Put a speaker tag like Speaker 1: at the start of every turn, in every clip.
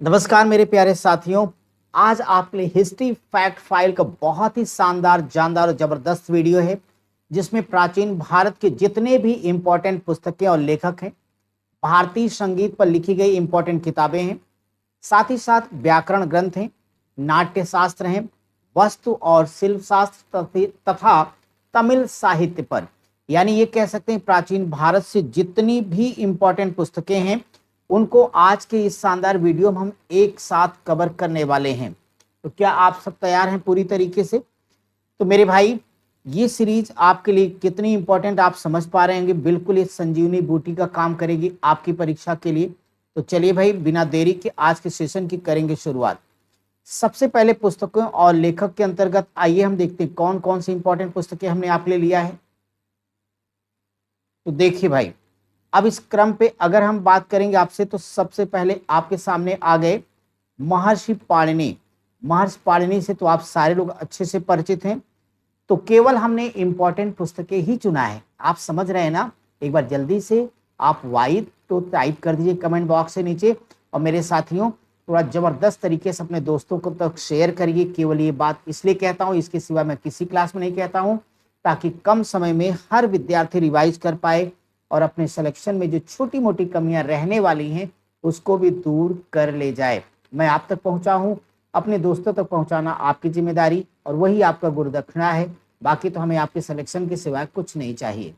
Speaker 1: नमस्कार मेरे प्यारे साथियों। आज आपके लिए हिस्ट्री फैक्ट फाइल का बहुत ही शानदार, जानदार और जबरदस्त वीडियो है जिसमें प्राचीन भारत के जितने भी इम्पोर्टेंट पुस्तकें और लेखक हैं, भारतीय संगीत पर लिखी गई इम्पोर्टेंट किताबें हैं, साथ ही साथ व्याकरण ग्रंथ हैं, नाट्य शास्त्र हैं, वस्तु और शिल्प शास्त्र तथा तमिल साहित्य पर, यानी ये कह सकते हैं प्राचीन भारत से जितनी भी इम्पोर्टेंट पुस्तकें हैं उनको आज के इस शानदार वीडियो में हम एक साथ कवर करने वाले हैं। तो क्या आप सब तैयार हैं पूरी तरीके से? तो मेरे भाई, ये सीरीज आपके लिए कितनी इंपॉर्टेंट आप समझ पा रहे होंगे। बिल्कुल ये संजीवनी बूटी का काम करेगी आपकी परीक्षा के लिए। तो चलिए भाई, बिना देरी के आज के सेशन की करेंगे शुरुआत। सबसे पहले पुस्तकों और लेखक के अंतर्गत आइए हम देखते हैं कौन कौन सी इंपॉर्टेंट पुस्तकें हमने आपके लिए लिया है। तो देखिए भाई, अब इस क्रम पे अगर हम बात करेंगे आपसे, तो सबसे पहले आपके सामने आ गए महर्षि पाणिनि। महर्षि पाणिनि से तो आप सारे लोग अच्छे से परिचित हैं। तो केवल हमने इंपॉर्टेंट पुस्तकें ही चुना है, आप समझ रहे हैं ना। एक बार जल्दी से आप वाइड तो टाइप कर दीजिए कमेंट बॉक्स से नीचे, और मेरे साथियों थोड़ा जबरदस्त तरीके से अपने दोस्तों को तक शेयर करिए। केवल ये बात इसलिए कहता हूँ, इसके सिवा मैं किसी क्लास में नहीं कहता हूँ, ताकि कम समय में हर विद्यार्थी रिवाइज कर पाए और अपने सिलेक्शन में जो छोटी मोटी कमियां रहने वाली हैं उसको भी दूर कर ले जाए। मैं आप तक पहुंचा हूं, अपने दोस्तों तक पहुंचाना आपकी जिम्मेदारी और वही आपका गुरुदक्षिणा है। बाकी तो हमें आपके सिलेक्शन के सिवाय कुछ नहीं चाहिए।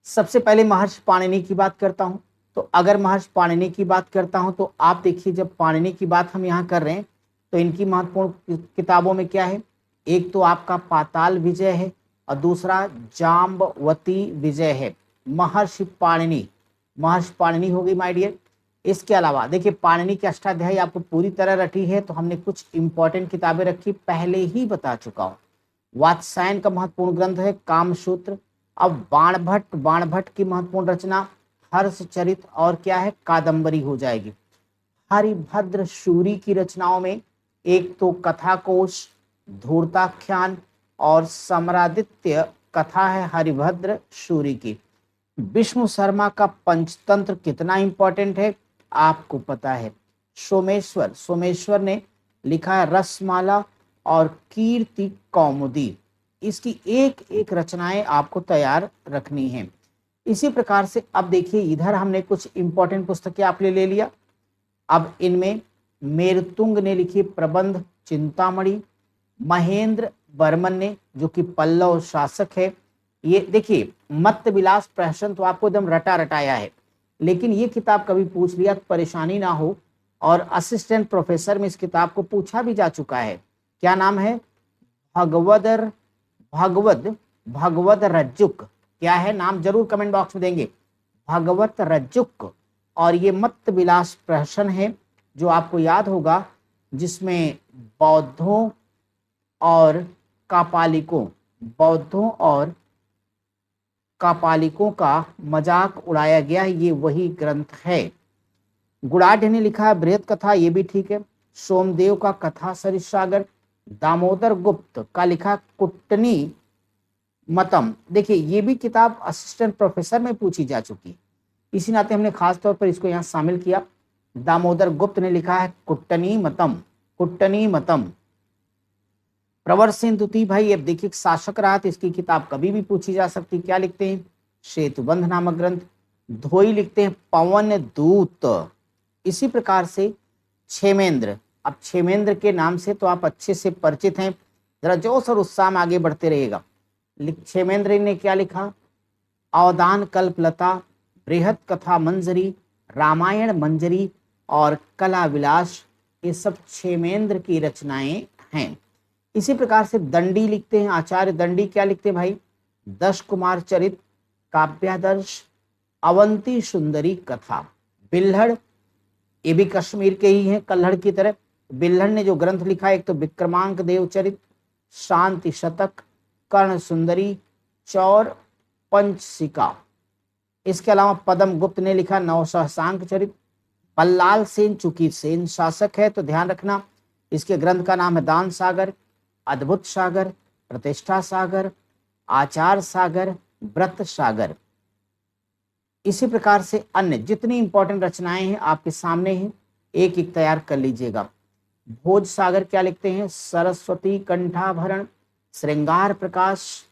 Speaker 1: सबसे पहले महर्षि पाणिनि की बात करता हूं। तो अगर महर्षि पाणिनि की बात करता हूं तो आप देखिए, जब पाणिनि की बात हम यहाँ कर रहे हैं तो इनकी महत्वपूर्ण किताबों में क्या है, एक तो आपका पाताल विजय है और दूसरा जाम्बवती विजय है। महर्षि पाणिनि हो गई माय डियर। इसके अलावा देखिए, पाणिनि की अष्टाध्यायी आपको पूरी तरह रटी है, तो हमने कुछ इंपॉर्टेंट किताबें रखी, पहले ही बता चुका हूं। वात्स्यायन का महत्वपूर्ण ग्रंथ है कामसूत्र। अब बाणभट्ट की महत्वपूर्ण रचना हर्षचरित और क्या है, कादम्बरी हो जाएगी। हरिभद्र शूरी की रचनाओं में एक तो कथाकोश, धूर्ताख्यान और समरादित्य कथा है हरिभद्र शूरी की। विष्णु शर्मा का पंचतंत्र कितना इंपॉर्टेंट है आपको पता है। सोमेश्वर ने लिखा है रसमाला और कीर्ति कौमुदी। इसकी एक एक रचनाएं आपको तैयार रखनी है। इसी प्रकार से अब देखिए, इधर हमने कुछ इंपॉर्टेंट पुस्तकें आपके लिए ले लिया। अब इनमें मेरुतुंग ने लिखी प्रबंध चिंतामणि, महेंद्र वर्मन ने, जो कि पल्लव शासक है। ये देखिए, मत्त विलास प्रहसन तो आपको एकदम रटा रटाया है, लेकिन ये किताब कभी पूछ लिया तो परेशानी ना हो, और असिस्टेंट प्रोफेसर में इस किताब को पूछा भी जा चुका है। क्या नाम है? भगवद रज्जुक। क्या है नाम, जरूर कमेंट बॉक्स में देंगे। भगवत रज्जुक। और ये मत्त विलास प्रहसन है, जो आपको याद होगा, जिसमें बौद्धों और कापालिकों का मजाक उड़ाया गया, ये वही ग्रंथ है। गुड़ाढ़ ने लिखा है बृहत कथा, ये भी ठीक है। सोमदेव का कथा सरित सागर। दामोदर गुप्त का लिखा कुट्टनी मतम। देखिए, ये भी किताब असिस्टेंट प्रोफेसर में पूछी जा चुकी, इसी नाते हमने खास तौर पर इसको यहाँ शामिल किया। दामोदर गुप्त ने लिखा है कुट्टनी मतम। प्रवर सिंह द्वितीय भाई, अब देखिए शासक रहा तो इसकी किताब कभी भी पूछी जा सकती। क्या लिखते हैं? सेतुबंध नामक ग्रंथ। धोई लिखते हैं पवन दूत। इसी प्रकार से क्षेमेंद्र, अब क्षेमेंद्र के नाम से तो आप अच्छे से परिचित हैं, जरा जोश और उत्साह में आगे बढ़ते रहिएगा। क्षेमेंद्र ने क्या लिखा? अवदान कल्पलता, बृहत कथा मंजरी, रामायण मंजरी और कला विलास, ये सब क्षेमेंद्र की रचनाएं हैं। इसी प्रकार से दंडी लिखते हैं आचार्य दंडी। क्या लिखते हैं भाई? दश कुमार चरित, काव्यादर्श, अवंती सुंदरी कथा। बिल्हड़, ये भी कश्मीर के ही हैं कल्हड़ की तरह। बिल्हड़ ने जो ग्रंथ लिखा है, एक तो विक्रमांक देव चरित, शांति शतक, कर्ण सुंदरी, चौर पंचसिका। इसके अलावा पदम गुप्त ने लिखा नवसहसांक चरित। बल्लाल सेन, चूंकि सेन शासक है तो ध्यान रखना, इसके ग्रंथ का नाम है दान सागर, अद्भुत सागर, प्रतिष्ठा सागर, आचार सागर, व्रत सागर। इसी प्रकार से अन्य जितनी इंपॉर्टेंट रचनाएं हैं आपके सामने हैं। एक एक तैयार कर लीजिएगा। भोज सागर क्या लिखते हैं? सरस्वती कंठाभरण, श्रृंगार प्रकाश,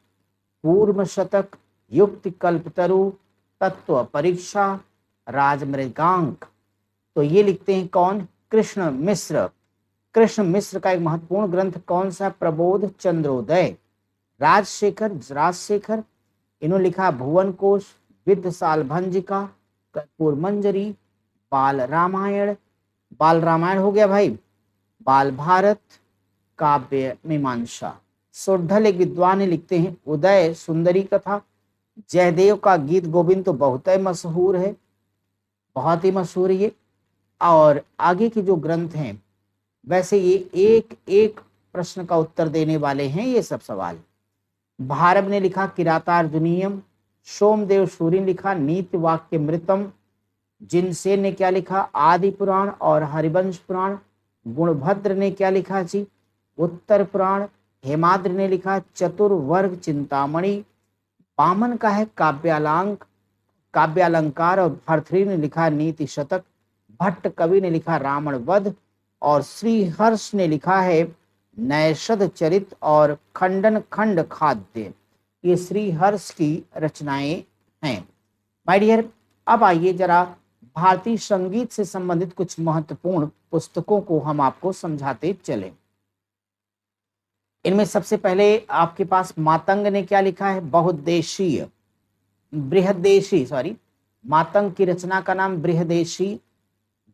Speaker 1: पूर्व शतक, युक्ति कल्पतरु, तत्व परीक्षा, राजमृगांक। तो ये लिखते हैं कौन? कृष्ण मिश्र। कृष्ण मिश्र का एक महत्वपूर्ण ग्रंथ कौन सा? प्रबोध चंद्रोदय। राजशेखर इन्होंने लिखा भुवन कोश, विद्यसाल भंजिका, कर्पूर मंजरी, बाल रामायण। बाल रामायण हो गया भाई। बाल भारत, काव्य मीमांसा। सोढ़ल एक विद्वान ने लिखते हैं उदय सुंदरी कथा। जयदेव का गीत गोविंद तो बहुत ही मशहूर है, बहुत ही मशहूर है ये। और आगे के जो ग्रंथ हैं, वैसे ये एक एक प्रश्न का उत्तर देने वाले हैं ये सब सवाल। भारव ने लिखा किरातार्जुनीयम, सोमदेव सूरी ने लिखा नीति वाक्य मृतम, जिनसेन ने क्या लिखा? आदि पुराण और हरिवंश पुराण। गुणभद्र ने क्या लिखा जी? उत्तर पुराण। हेमाद्र ने लिखा चतुर्वर्ग चिंतामणि। वामन का है काव्यालंकार और भर्तृहरि ने लिखा नीति शतक। भट्ट कवि ने लिखा रावण वध और श्रीहर्ष ने लिखा है नैषध चरित और खंडन खंड खाद्य। ये श्रीहर्ष की रचनाएं हैं। माय डियर, अब आइए जरा भारतीय संगीत से संबंधित कुछ महत्वपूर्ण पुस्तकों को हम आपको समझाते चले। इनमें सबसे पहले आपके पास मातंग ने क्या लिखा है? बहुद्देशीय बृहदेशी मातंग की रचना का नाम बृहदेशी।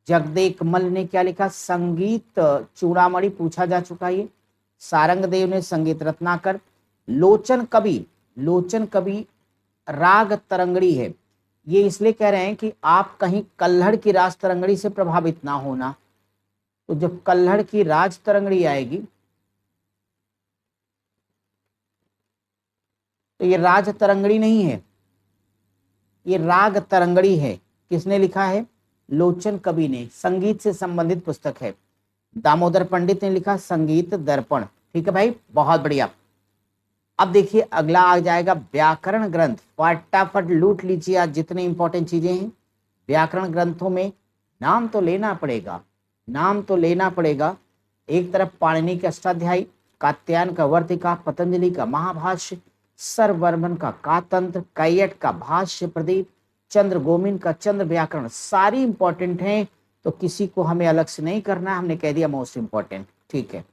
Speaker 1: जगदेकमल ने क्या लिखा? संगीत चूड़ामणि, पूछा जा चुका है। सारंगदेव ने संगीत रत्नाकर। लोचन कवि राग तरंगड़ी है। ये इसलिए कह रहे हैं कि आप कहीं कल्हड़ की राज तरंगड़ी से प्रभावित ना होना। तो जब कल्हड़ की राज तरंगड़ी आएगी तो ये राज तरंगड़ी नहीं है, ये राग तरंगड़ी है। किसने लिखा है? लोचन कवि ने। संगीत से संबंधित पुस्तक है। दामोदर पंडित ने लिखा संगीत दर्पण। ठीक है भाई, बहुत बढ़िया। अब देखिए अगला आ जाएगा व्याकरण ग्रंथ। फटाफट लूट लीजिए आज जितने इंपॉर्टेंट चीजें हैं व्याकरण ग्रंथों में। नाम तो लेना पड़ेगा। एक तरफ पाणिनि के अष्टाध्यायी, कात्यायन का वर्तिका, पतंजलि का महाभाष्य, सरवर्मन का कातंत्र, कैयट का भाष्य प्रदीप, चंद्र गोमिन का चंद्र व्याकरण। सारी इंपॉर्टेंट हैं, तो किसी को हमें अलग से नहीं करना है, हमने कह दिया मोस्ट इंपॉर्टेंट। ठीक है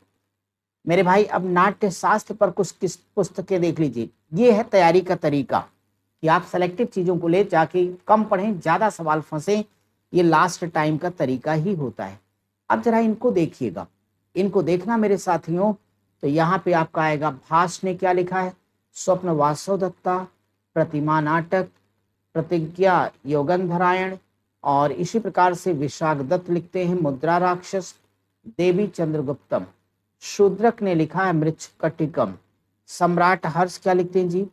Speaker 1: मेरे भाई, अब नाट्य शास्त्र पर कुछ किस पुस्तकें देख लीजिए। ये है तैयारी का तरीका कि आप सेलेक्टिव चीजों को ले जाके कम पढ़ें, ज्यादा सवाल फंसे। ये लास्ट टाइम का तरीका ही होता है। अब जरा इनको देखिएगा, इनको देखना मेरे साथियों। तो यहाँ पे आपका आएगा भाष ने क्या लिखा है? स्वप्न वासव दत्ता, प्रतिमा नाटक, प्रतिज्ञा योगंधरायण। और इसी प्रकार से विशाख दत्त लिखते हैं मुद्रा राक्षस, देवी चंद्रगुप्तम। शूद्रक ने लिखा है मृच्छकटिकम। सम्राट हर्ष क्या लिखते हैं जी?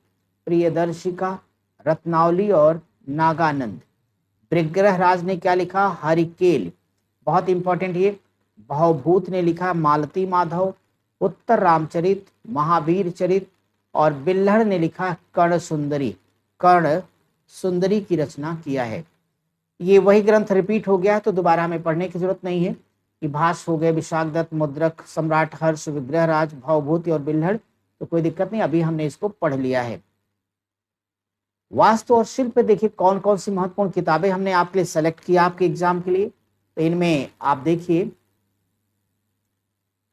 Speaker 1: प्रियदर्शिका, रत्नावली और नागानंद। विग्रह राज ने क्या लिखा? हरिकेल, बहुत इंपॉर्टेंट ये। भवभूत ने लिखा मालती माधव, उत्तर रामचरित, महावीर चरित। और बिल्हड़ ने लिखा कर्ण सुंदरी की रचना किया है। ये वही ग्रंथ रिपीट हो गया है, तो दोबारा हमें पढ़ने की जरूरत नहीं है। कि भाष हो गए, विशाख दत्त, मुद्रक, सम्राट हर्ष, विग्रहराज, भवभूति और बिल्हड़, तो कोई दिक्कत नहीं, अभी हमने इसको पढ़ लिया है। वास्तु और शिल्प देखिए कौन कौन सी महत्वपूर्ण किताबें हमने आपके लिए सेलेक्ट किया आपके एग्जाम के लिए। तो इनमें आप देखिए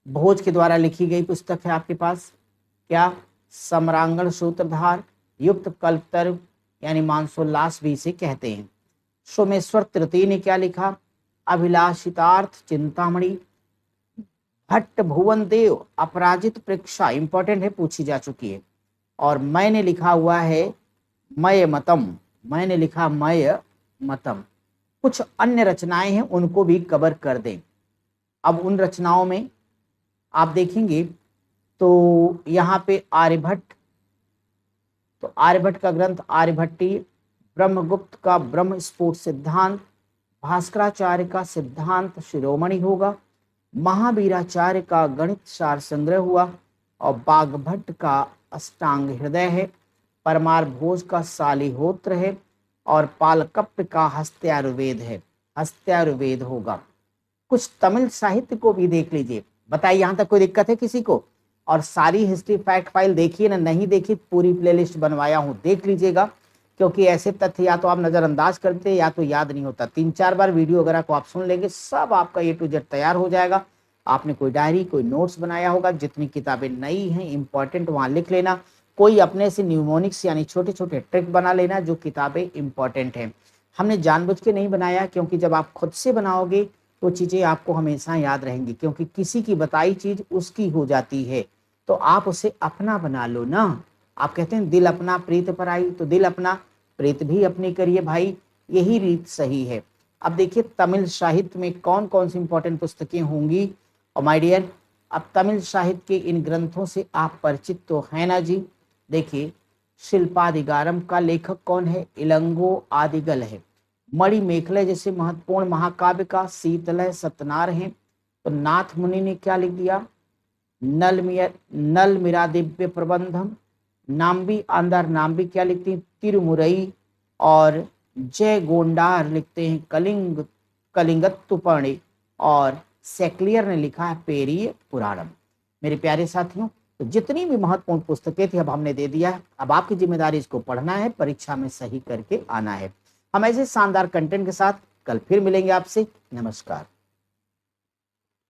Speaker 1: भोज के द्वारा लिखी गई पुस्तक है आपके पास, क्या? सम्रांगण सूत्रधार, युक्त कल्पतरु यानी मानसोल्लास भी इसे कहते हैं। सोमेश्वर तृतीय ने क्या लिखा? अभिलाषितार्थ चिंतामणि। भट्ट भुवन देव अपराजित प्रेक्षा, इंपॉर्टेंट है, पूछी जा चुकी है। और मैंने लिखा हुआ है मय मतम। कुछ अन्य रचनाएं हैं, उनको भी कवर कर दें। अब उन रचनाओं में आप देखेंगे तो यहाँ पे आर्यभट्ट, तो आर्यभट्ट का ग्रंथ आर्यभट्टीय, ब्रह्मगुप्त का ब्रह्म स्फोट सिद्धांत, भास्कराचार्य का सिद्धांत शिरोमणि होगा, महावीराचार्य का गणित सार संग्रह हुआ, और बागभट्ट का अष्टांग हृदय है, परमार भोज का सालिहोत्र है, और पालकप्प का हस्त्यायुर्वेद है, हस्त्यायुर्वेद होगा। कुछ तमिल साहित्य को भी देख लीजिए। बताइए यहाँ तक कोई दिक्कत है किसी को? और सारी हिस्ट्री फैक्ट फाइल देखिए ना, नहीं देखी पूरी प्लेलिस्ट बनवाया हूँ, देख लीजिएगा, क्योंकि ऐसे तथ्य या तो आप नजरअंदाज करते या तो याद नहीं होता। 3-4 बार वीडियो अगर आप सुन लेंगे, सब आपका A to Z तैयार हो जाएगा। आपने कोई डायरी, कोई नोट्स बनाया होगा, जितनी किताबें नई हैं इंपॉर्टेंट वहां लिख लेना। कोई अपने से न्यूमोनिक्स यानी छोटे छोटे ट्रिक बना लेना जो किताबें इंपॉर्टेंट हैं। हमने जानबूझ के नहीं बनाया, क्योंकि जब आप खुद से बनाओगे तो चीजें आपको हमेशा याद रहेंगी, क्योंकि किसी की बताई चीज उसकी हो जाती है, तो आप उसे अपना बना लो ना। आप कहते हैं दिल अपना प्रीत पराई, तो दिल अपना प्रीत भी अपनी करिए भाई, यही रीत सही है। अब देखिए तमिल साहित्य में कौन कौन सी इंपॉर्टेंट पुस्तकें होंगी। और माय डियर, अब तमिल साहित्य के इन ग्रंथों से आप परिचित तो हैं ना जी। देखिए शिल्पादिगारम का लेखक कौन है? इलंगो आदिगल है। मणि मेखले जैसे महत्वपूर्ण महाकाव्य का शीतलय सतनार है। तो नाथ मुनि ने क्या लिख दिया? नल मिरा दिव्य प्रबंधम। नाम्बी आंदर नाम्बी क्या लिखती हैं? तिरुमुरई। और जय गोंडार लिखते हैं कलिंगत्तुपर्णी। और सेक्लियर ने लिखा है पेरिय पुराणम। मेरे प्यारे साथियों, तो जितनी भी महत्वपूर्ण पुस्तकें थी अब हमने दे दिया है। अब आपकी जिम्मेदारी इसको पढ़ना है, परीक्षा में सही करके आना है। हम ऐसे शानदार कंटेंट के साथ कल फिर मिलेंगे आपसे। नमस्कार।